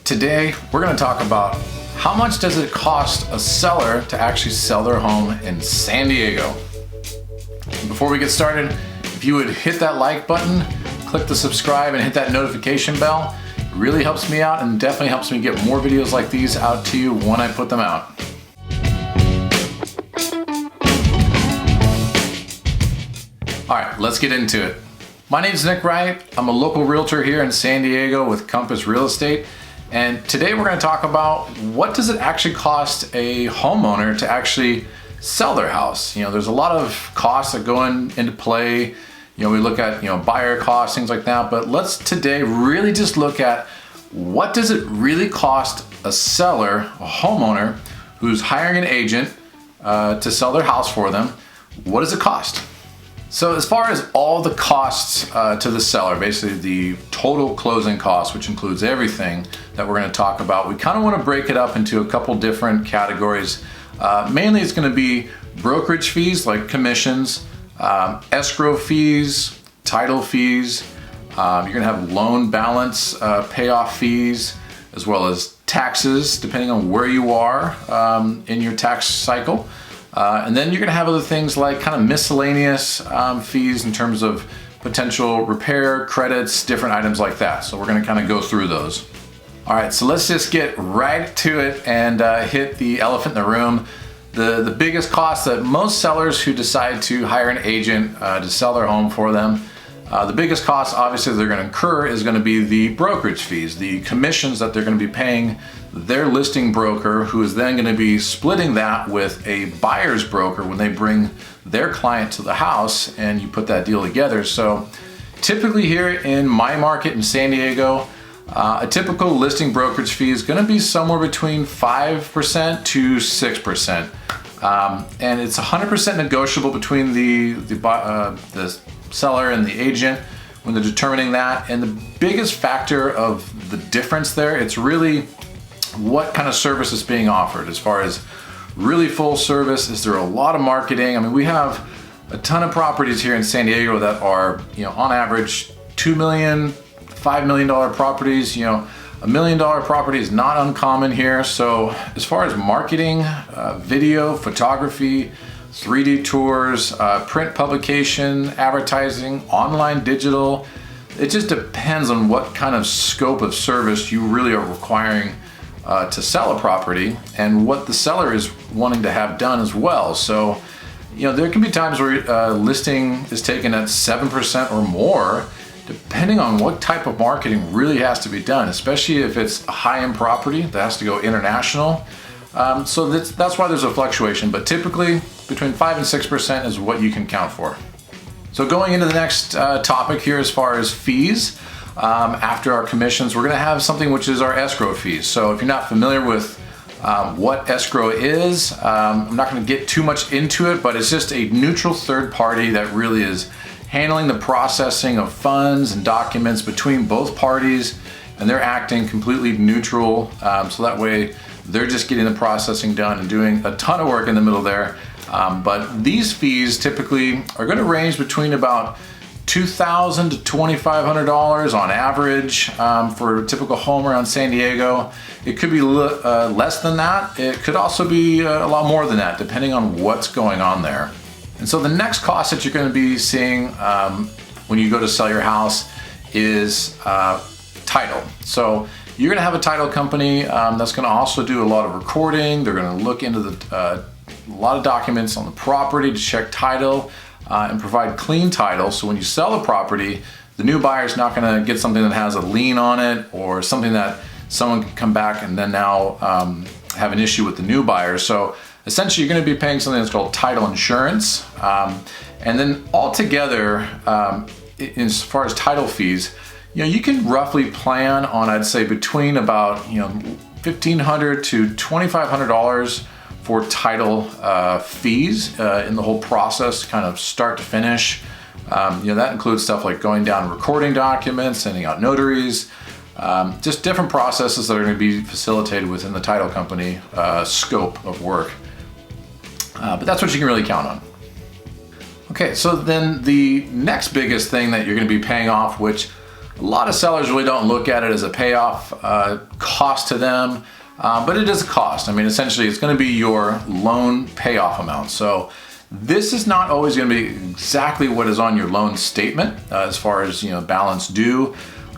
Today, we're going to talk about how much does it cost a seller to actually sell their home in San Diego. Before we get started, if you would hit that like button, click the subscribe and hit that notification bell, it really helps me out and definitely helps me get more videos like these out to you when I put them out. All right, let's get into it. My name is Wright. I'm a local realtor here in San Diego with Compass Real Estate. And today we're going to talk about what does it actually cost a homeowner to actually sell their house. There's a lot of costs that go into play. We look at, buyer costs, things like that. But let's today really just look at what does it really cost a seller, a homeowner who's hiring an agent to sell their house for them. What does it cost? So as far as all the costs to the seller, basically the total closing cost, which includes everything that we're going to talk about, we kind of want to break it up into a couple different categories. Mainly it's going to be brokerage fees like commissions, escrow fees, title fees. You're going to have loan balance payoff fees, as well as taxes, depending on where you are in your tax cycle. And then you're going to have other things like kind of miscellaneous fees in terms of potential repair, credits, different items like that. So we're going to kind of go through those. All right, so let's just get right to it and hit the elephant in the room. The biggest cost that most sellers who decide to hire an agent to sell their home for them, the biggest cost obviously they're going to incur is going to be the brokerage fees, the commissions that they're going to be paying their listing broker, who is then going to be splitting that with a buyer's broker when they bring their client to the house and you put that deal together. So typically here in my market in San Diego, a typical listing brokerage fee is going to be somewhere between 5% to 6%. And it's 100% negotiable between the seller and the agent when they're determining that. And the biggest factor of the difference there, it's really what kind of service is being offered. As far as really full service, is there a lot of marketing? I mean, we have a ton of properties here in San Diego that are, on average, $2 million, $5 million properties. $1 million property is not uncommon here. So as far as marketing, video, photography, 3D tours, print publication, advertising, online, digital, it just depends on what kind of scope of service you really are requiring to sell a property and what the seller is wanting to have done as well. So, there can be times where listing is taken at 7% or more, depending on what type of marketing really has to be done, especially if it's a high-end property that has to go international. So that's why there's a fluctuation, but typically between 5 and 6% is what you can count for. So going into the next topic here as far as fees, after our commissions, we're going to have something which is our escrow fees. So if you're not familiar with what escrow is, I'm not going to get too much into it, but it's just a neutral third party that really is handling the processing of funds and documents between both parties, and they're acting completely neutral. So that way they're just getting the processing done and doing a ton of work in the middle there. But these fees typically are going to range between about $2,000 to $2,500 on average for a typical home around San Diego. It could be less than that. It could also be a lot more than that, depending on what's going on there. And so the next cost that you're going to be seeing when you go to sell your house is title. So you're going to have a title company that's going to also do a lot of recording. They're going to look into a lot of documents on the property to check title and provide clean title. So when you sell a property, the new buyer is not going to get something that has a lien on it or something that someone can come back and then now have an issue with the new buyer. So essentially, you're going to be paying something that's called title insurance. And then altogether, as far as title fees, you can roughly plan on, I'd say, between about $1,500 to $2,500 for title fees in the whole process, kind of start to finish. That includes stuff like going down and recording documents, sending out notaries, just different processes that are going to be facilitated within the title company scope of work. But that's what you can really count on. Okay, so then the next biggest thing that you're going to be paying off, which A lot of sellers really don't look at it as a payoff cost to them, but it is a cost. I mean, essentially it's going to be your loan payoff amount. So this is not always going to be exactly what is on your loan statement as far as, balance due.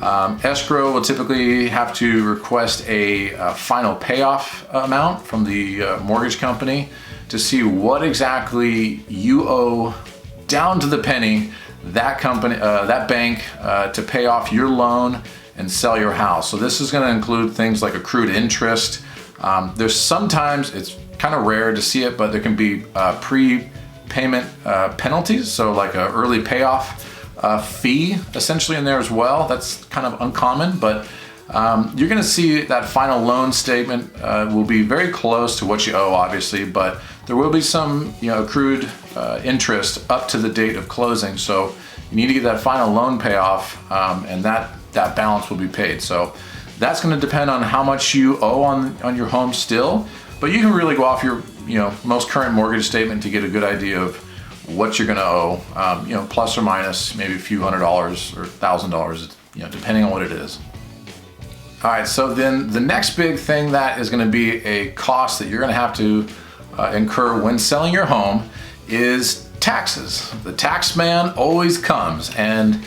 Escrow will typically have to request a final payoff amount from the mortgage company to see what exactly you owe down to the penny that company, that bank, to pay off your loan and sell your house. So this is going to include things like accrued interest. There's sometimes, it's kind of rare to see it, but there can be prepayment penalties. So like an early payoff fee essentially in there as well. That's kind of uncommon, but you're going to see that final loan statement will be very close to what you owe, obviously, but there will be some accrued interest up to the date of closing. So you need to get that final loan payoff, and that balance will be paid. So that's going to depend on how much you owe on your home still, but you can really go off your most current mortgage statement to get a good idea of what you're going to owe, plus or minus maybe a few $100s or $1,000, depending on what it is. All right, so then the next big thing that is going to be a cost that you're going to have to incur when selling your home is taxes. The tax man always comes, and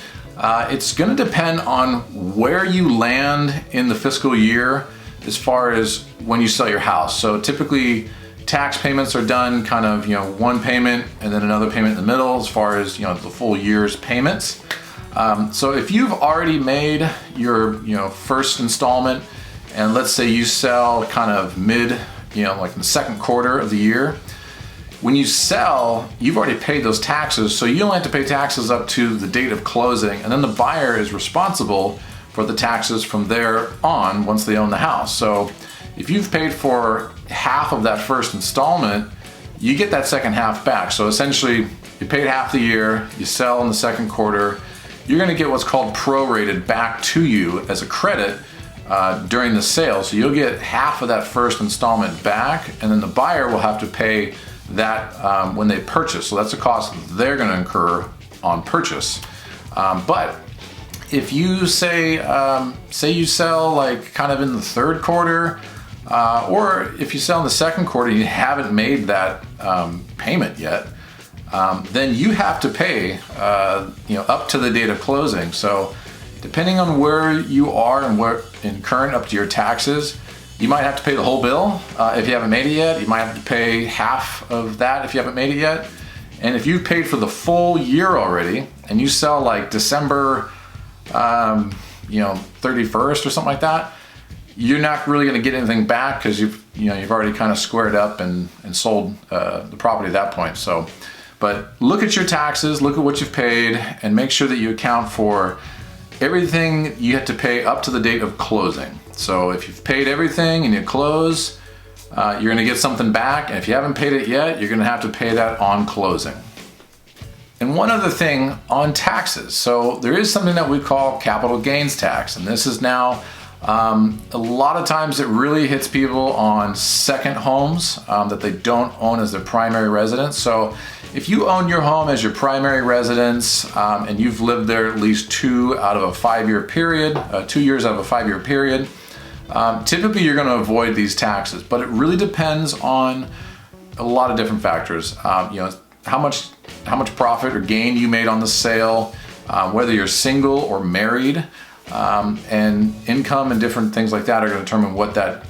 it's going to depend on where you land in the fiscal year as far as when you sell your house. So typically tax payments are done kind of, one payment and then another payment in the middle as far as, the full year's payments. So if you've already made your, first installment, and let's say you sell kind of mid, like in the second quarter of the year, when you sell, you've already paid those taxes. So you only have to pay taxes up to the date of closing. And then the buyer is responsible for the taxes from there on once they own the house. So if you've paid for half of that first installment, you get that second half back. So essentially, you paid half the year, you sell in the second quarter, you're gonna get what's called prorated back to you as a credit during the sale. So you'll get half of that first installment back, and then the buyer will have to pay that when they purchase. So that's a cost they're gonna incur on purchase. But if you say you sell like kind of in the third quarter, or if you sell in the second quarter and you haven't made that payment yet, then you have to pay up to the date of closing. So depending on where you are and where in current up to your taxes, you might have to pay the whole bill if you haven't made it yet. You might have to pay half of that if you haven't made it yet. And if you've paid for the full year already and you sell like December 31st or something like that, you're not really going to get anything back because you've already kind of squared up and sold the property at that point. So, but look at your taxes, look at what you've paid, and make sure that you account for everything you have to pay up to the date of closing. So if you've paid everything and you close, you're going to get something back, and if you haven't paid it yet, you're going to have to pay that on closing. And one other thing on taxes. So there is something that we call capital gains tax, and this is now a lot of times it really hits people on second homes that they don't own as their primary residence. So if you own your home as your primary residence and you've lived there at least 2 out of a 5-year period, 2 years out of a 5-year period, typically you're going to avoid these taxes. But it really depends on a lot of different factors. How much profit or gain you made on the sale, whether you're single or married. And income and different things like that are going to determine what that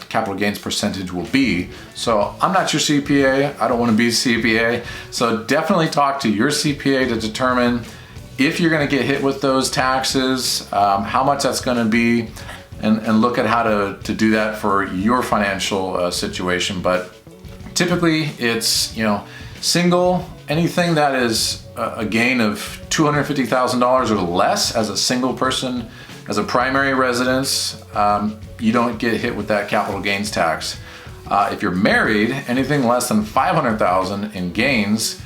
capital gains percentage will be. So I'm not your CPA. I don't want to be a CPA. So definitely talk to your CPA to determine if you're going to get hit with those taxes, how much that's going to be, and look at how to do that for your financial situation. But typically it's, single, anything that is a gain of $250,000 or less as a single person, as a primary residence, you don't get hit with that capital gains tax. If you're married, anything less than $500,000 in gains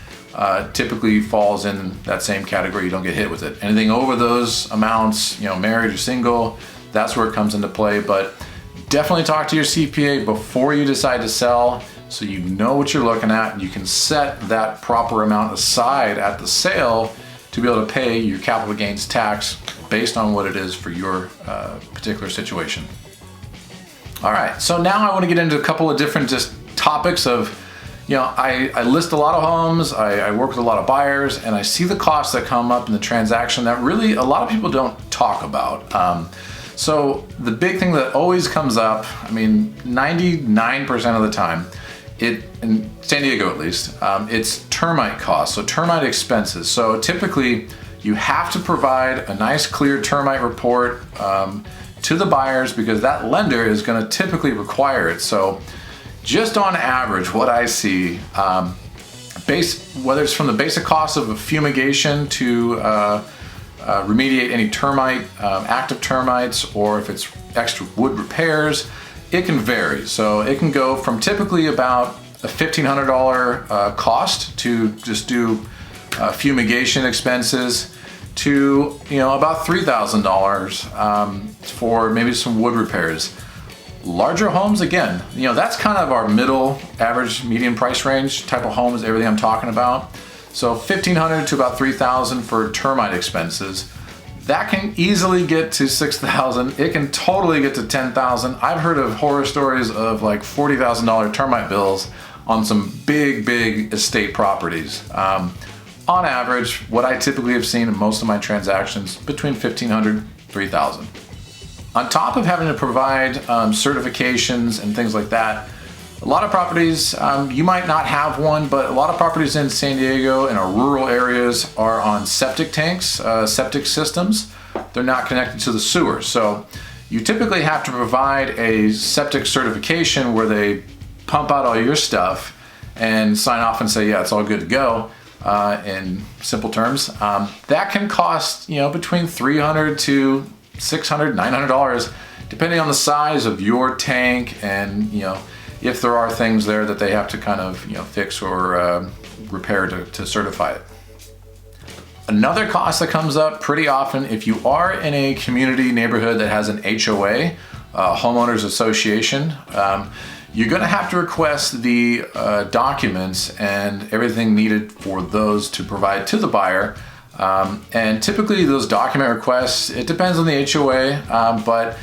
typically falls in that same category. You don't get hit with it. Anything over those amounts, married or single, that's where it comes into play. But definitely talk to your CPA before you decide to sell, so you know what you're looking at, and you can set that proper amount aside at the sale to be able to pay your capital gains tax based on what it is for your particular situation. All right, so now I want to get into a couple of different just topics of, I list a lot of homes, I work with a lot of buyers, and I see the costs that come up in the transaction that really a lot of people don't talk about. So the big thing that always comes up, 99% of the time, in San Diego at least, it's termite costs, so termite expenses. So typically you have to provide a nice clear termite report to the buyers because that lender is going to typically require it. So just on average, what I see, whether it's from the basic cost of a fumigation to remediate any termite, active termites, or if it's extra wood repairs, it can vary. So it can go from typically about a $1,500 cost to just do fumigation expenses to about $3,000 for maybe some wood repairs. Larger homes, again, that's kind of our middle, average, medium price range type of homes, everything I'm talking about. So $1,500 to about $3,000 for termite expenses. That can easily get to $6,000. It can totally get to $10,000. I've heard of horror stories of like $40,000 termite bills on some big estate properties. On average, what I typically have seen in most of my transactions, between $1,500, $3,000. On top of having to provide certifications and things like that, a lot of properties, you might not have one, but a lot of properties in San Diego and our rural areas are on septic tanks, septic systems. They're not connected to the sewer. So you typically have to provide a septic certification where they pump out all your stuff and sign off and say, yeah, it's all good to go, in simple terms. That can cost, between $300 to $600, $900, depending on the size of your tank and, if there are things there that they have to kind of, fix or repair to certify it. Another cost that comes up pretty often, if you are in a community neighborhood that has an HOA, homeowners association, you're gonna have to request the documents and everything needed for those to provide to the buyer. And typically those document requests, it depends on the HOA, but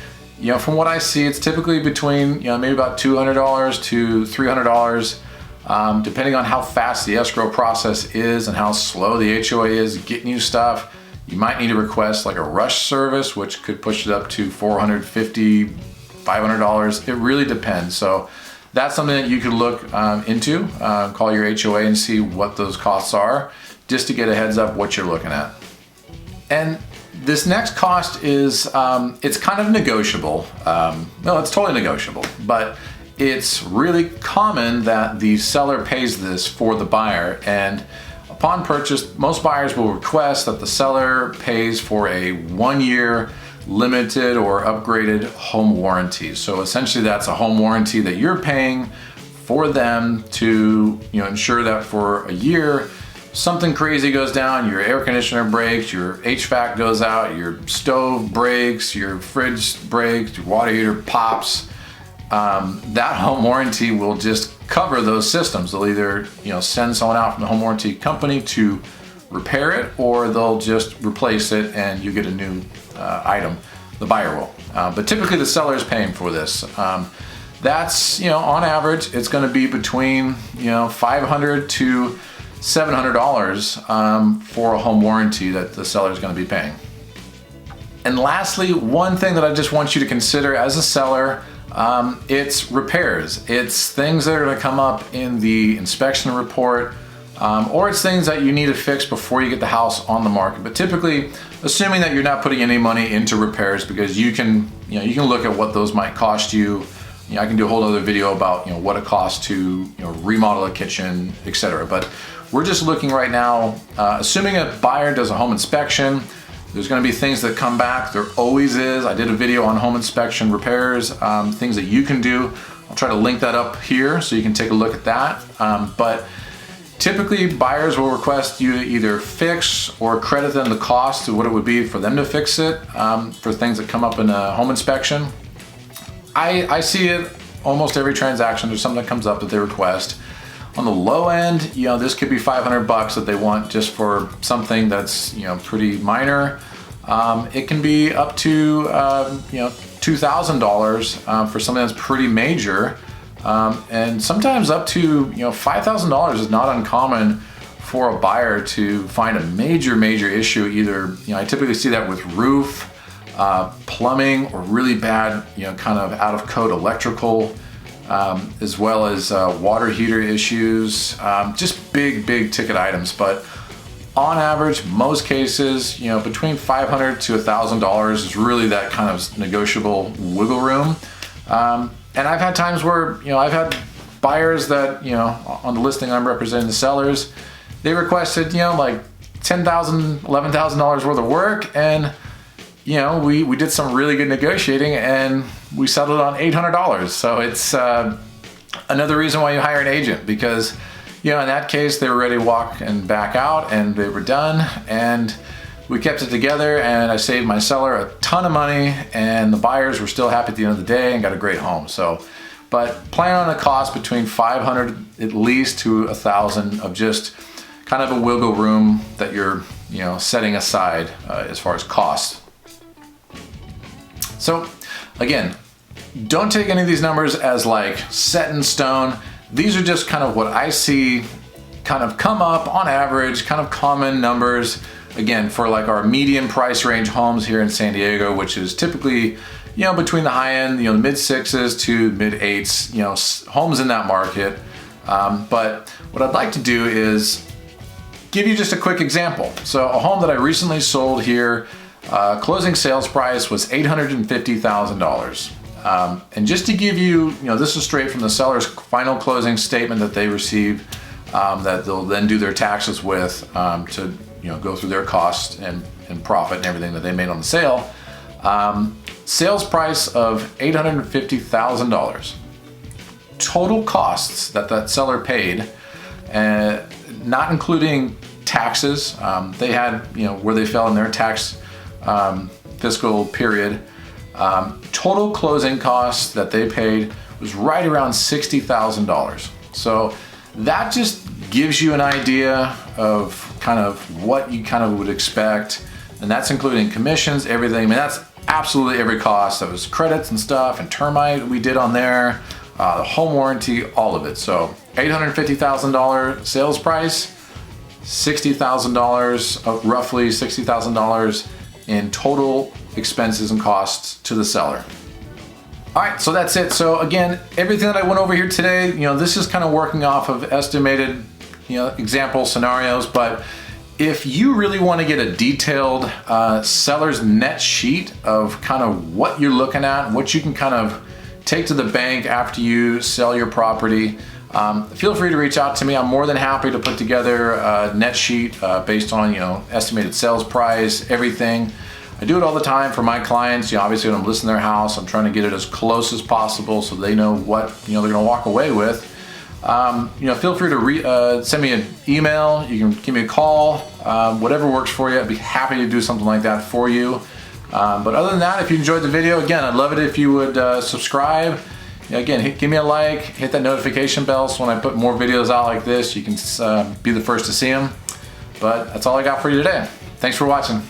from what I see, it's typically between maybe about $200 to $300, depending on how fast the escrow process is and how slow the HOA is getting you stuff. You might need to request like a rush service, which could push it up to $450, $500. It really depends. So that's something that you could look into, call your HOA and see what those costs are, just to get a heads up what you're looking at. And this next cost is, it's kind of negotiable. No, it's totally negotiable, but it's really common that the seller pays this for the buyer. And upon purchase, most buyers will request that the seller pays for a 1-year limited or upgraded home warranty. So essentially that's a home warranty that you're paying for them to ensure that for a year, something crazy goes down, your air conditioner breaks, your HVAC goes out, your stove breaks, your fridge breaks, your water heater pops, that home warranty will just cover those systems. They'll either send someone out from the home warranty company to repair it, or they'll just replace it and you get a new item, the buyer will. But typically the seller is paying for this. That's, on average, it's gonna be between $500 to $700 for a home warranty that the seller is going to be paying. And lastly, one thing that I just want you to consider as a seller, it's repairs. It's things that are going to come up in the inspection report, or it's things that you need to fix before you get the house on the market. But typically, assuming that you're not putting any money into repairs, because you can look at what those might cost you. I can do a whole other video about what it costs to remodel a kitchen, etc. But we're just looking right now, assuming a buyer does a home inspection, there's going to be things that come back. There always is. I did a video on home inspection repairs, things that you can do. I'll try to link that up here so you can take a look at that. But typically buyers will request you to either fix or credit them the cost of what it would be for them to fix it, for things that come up in a home inspection. I see it almost every transaction. There's something that comes up that they request. On the low end, this could be $500 that they want just for something that's, pretty minor. It can be up to, $2,000 for something that's pretty major. And sometimes up to, $5,000 is not uncommon for a buyer to find a major issue. Either, I typically see that with roof, plumbing, or really bad, kind of out of code electrical, as well as water heater issues, just big ticket items. But on average, most cases, between $500 to $1,000 is really that kind of negotiable wiggle room. And I've had times where, I've had buyers that, on the listing I'm representing the sellers, they requested, like $10,000, $11,000 worth of work, and we did some really good negotiating and we settled on $800. So it's another reason why you hire an agent, because in that case they were ready to walk and back out and they were done, and we kept it together, and I saved my seller a ton of money, and the buyers were still happy at the end of the day and got a great home. So, but plan on a cost between $500 at least to $1,000 of just kind of a wiggle room that you're setting aside as far as cost. So again, don't take any of these numbers as like set in stone. These are just kind of what I see kind of come up on average, kind of common numbers. Again, for like our median price range homes here in San Diego, which is typically, between the high end, the mid sixes to mid eights, homes in that market. But what I'd like to do is give you just a quick example. So a home that I recently sold here, closing sales price was $850,000. And just to give you, this is straight from the seller's final closing statement that they receive, that they'll then do their taxes with, to go through their cost and profit and everything that they made on the sale. Sales price of $850,000. Total costs that seller paid, not including taxes. They had, where they fell in their tax fiscal period. Total closing costs that they paid was right around $60,000. So that just gives you an idea of kind of what you kind of would expect. And that's including commissions, everything. I mean, that's absolutely every cost. That was credits and stuff, and termite we did on there, the home warranty, all of it. So $850,000 sales price, $60,000, roughly $60,000 in total expenses and costs to the seller. All right, so that's it. So again, everything that I went over here today, this is kind of working off of estimated, example scenarios. But if you really want to get a detailed seller's net sheet of kind of what you're looking at, what you can kind of take to the bank after you sell your property, feel free to reach out to me. I'm more than happy to put together a net sheet based on, estimated sales price, everything. I do it all the time for my clients. Obviously when I'm listing their house, I'm trying to get it as close as possible so they know what, they're gonna walk away with. Feel free to send me an email. You can give me a call, whatever works for you. I'd be happy to do something like that for you. But other than that, if you enjoyed the video, again, I'd love it if you would subscribe. Again, give me a like, hit that notification bell so when I put more videos out like this, you can be the first to see them. But that's all I got for you today. Thanks for watching.